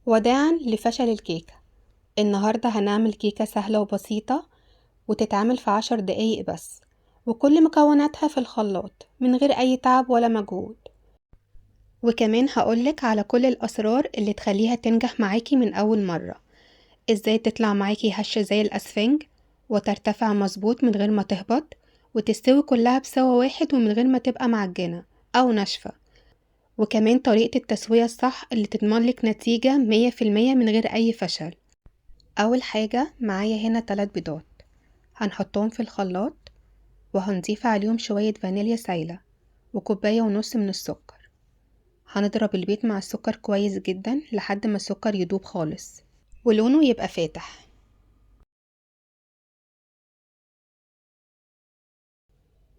وداعا لفشل الكيكة. النهاردة هنعمل كيكة سهلة وبسيطة وتتعمل في 10 دقايق بس، وكل مكوناتها في الخلاط من غير أي تعب ولا مجهود. وكمان هقولك على كل الأسرار اللي تخليها تنجح معاكي من أول مرة. ازاي تطلع معاكي هشة زي الأسفنج وترتفع مظبوط من غير ما تهبط، وتستوي كلها بسوا واحد ومن غير ما تبقى معجنة أو ناشفة. وكمان طريقة التسوية الصح اللي تضمنلك نتيجة 100% من غير أي فشل. أول حاجة معايا هنا 3 بيضات، هنحطهم في الخلاط وهنضيف عليهم شوية فانيليا سايلة وكوباية ونص من السكر. هنضرب البيض مع السكر كويس جدا لحد ما السكر يدوب خالص ولونه يبقى فاتح.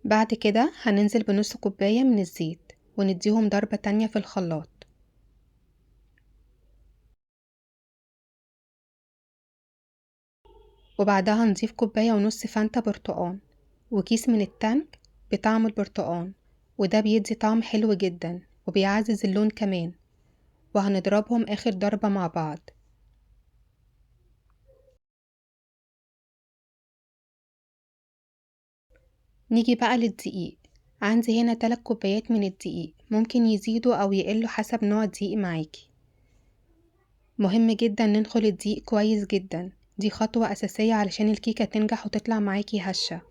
بعد كده هننزل بنص كوباية من الزيت ونديهم ضربة تانية في الخلاط. وبعدها نضيف كوباية ونص فانتا برتقان وكيس من التانج بطعم البرتقان، وده بيدي طعم حلو جدا وبيعزز اللون كمان. وهنضربهم آخر ضربة مع بعض. نيجي بقى للدقيق. عندي هنا 3 كوبايات من الدقيق، ممكن يزيدوا أو يقلوا حسب نوع الدقيق معاكي. مهم جدا ننخل الدقيق كويس جدا، دي خطوة أساسية علشان الكيكة تنجح وتطلع معاكي هشة.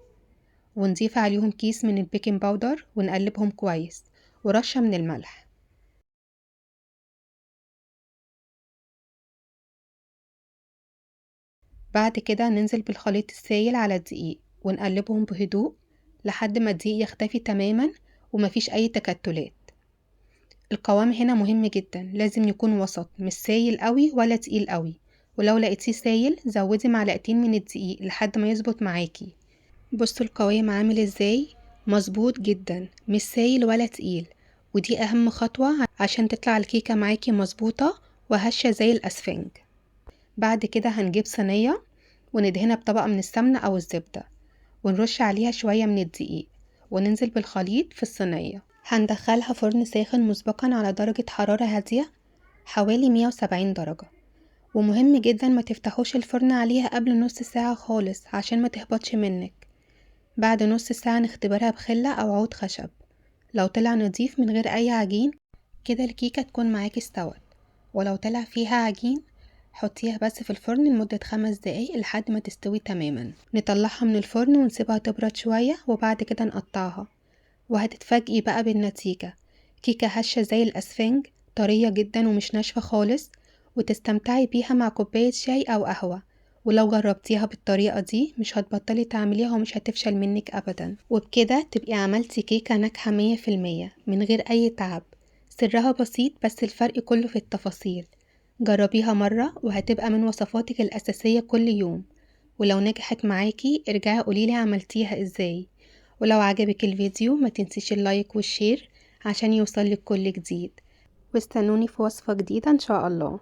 ونضيف عليهم كيس من البيكنج باودر ونقلبهم كويس ورشة من الملح. بعد كده ننزل بالخليط السائل على الدقيق ونقلبهم بهدوء لحد ما الدقيق يختفي تماما ومفيش أي تكتلات. القوام هنا مهم جدا، لازم يكون وسط، مش سايل قوي ولا تقيل قوي. ولو لقيتيه سايل زودي معلقتين من الدقيق لحد ما يظبط معاكي. بصوا القوام عامل ازاي، مظبوط جدا، مش سايل ولا تقيل. ودي اهم خطوة عشان تطلع الكيكة معاكي مظبوطة وهشة زي الاسفنج. بعد كده هنجيب صينية وندهنها بطبقة من السمنة او الزبدة ونرش عليها شوية من الدقيق وننزل بالخليط في الصينية. هندخلها فرن ساخن مسبقا على درجة حرارة هادية حوالي 170 درجة. ومهم جدا ما تفتحوش الفرن عليها قبل نص ساعة خالص عشان ما تهبطش منك. بعد نص ساعة نختبرها بخلة أو عود خشب، لو طلع نضيف من غير أي عجين كده الكيكة تكون معاكي استوت. ولو طلع فيها عجين حطيها بس في الفرن لمدة 5 دقايق لحد ما تستوي تماما. نطلعها من الفرن ونسيبها تبرد شوية وبعد كده نقطعها. وهتتفاجئي بقى بالنتيجة، كيكة هشة زي الأسفنج، طرية جدا ومش ناشفة خالص، وتستمتعي بيها مع كوباية شاي أو قهوة. ولو جربتيها بالطريقة دي مش هتبطلي تعمليها ومش هتفشل منك أبدا. وبكده تبقي عملتي كيكة ناجحة 100% من غير أي تعب. سرها بسيط بس الفرق كله في التفاصيل. جربيها مرة وهتبقى من وصفاتك الأساسية كل يوم. ولو نجحت معاكي ارجعي قوليلي عملتيها ازاي. ولو عجبك الفيديو ما تنسيش اللايك والشير عشان يوصلك كل جديد. واستنوني في وصفة جديدة ان شاء الله.